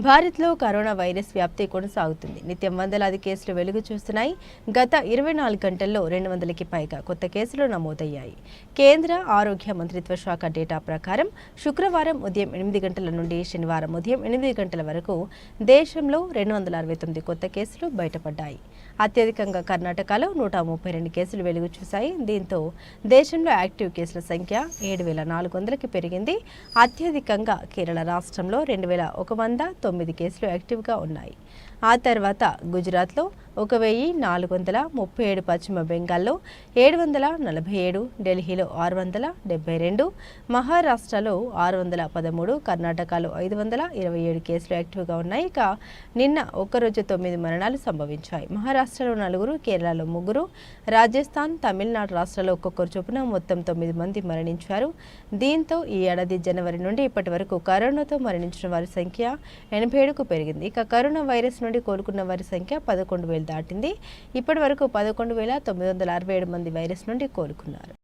భారత్లో corona virus వ్యాప్తి కొనసాగుతుంది. నిత్యం వందలాది కేసులు వెలుగు చూస్తున్నాయి. గత 24 గంటల్లో 200కి పైగా కొత్త కేసులు నమోదయ్యాయి. కేంద్ర ఆరోగ్య మంత్రిత్వ శాఖ డేటా ప్రకారం శుక్రవారం ఉదయం 8 గంటల నుండి శనివారం ఉదయం 8 గంటల వరకు దేశంలో 269 కొత్త కేసులు బయటపడ్డాయి. అత్యధికంగా కర్ణాటకలో 132 కేసులు వెలుగు చూశాయి. దీంతో దేశంలో యాక్టివ్ కేసుల సంఖ్య 7,400కి పెరిగింది. అత్యధికంగా కేరళ రాష్ట్రంలో 2,109 కేసులు యాక్టివ్గా ఉన్నాయి. ఆ తర్వాత గుజరాత్లో 1,437, పశ్చిమ బెంగాల్లో 747, ఢిల్లీలో 672, మహారాష్ట్రలో 613, కర్ణాటకలో 527 కేసులు యాక్టివ్గా ఉన్నాయి. ఇక నిన్న ఒక్కరోజు 9 మరణాలు సంభవించాయి. మహారాష్ట్రలో 4, కేరళలో 3, రాజస్థాన్, తమిళనాడు రాష్ట్రాల్లో ఒక్కొక్కరు చొప్పున మొత్తం 9 మంది మరణించారు. దీంతో ఈ ఏడాది జనవరి నుండి ఇప్పటి వరకు కరోనాతో మరణించిన వారి సంఖ్య 87కు పెరిగింది. ఇక కరోనా వైరస్ నుండి కోలుకున్న వారి సంఖ్య 11,000 దాటింది. ఇప్పటి వరకు 11,967 మంది వైరస్ నుండి కోలుకున్నారు.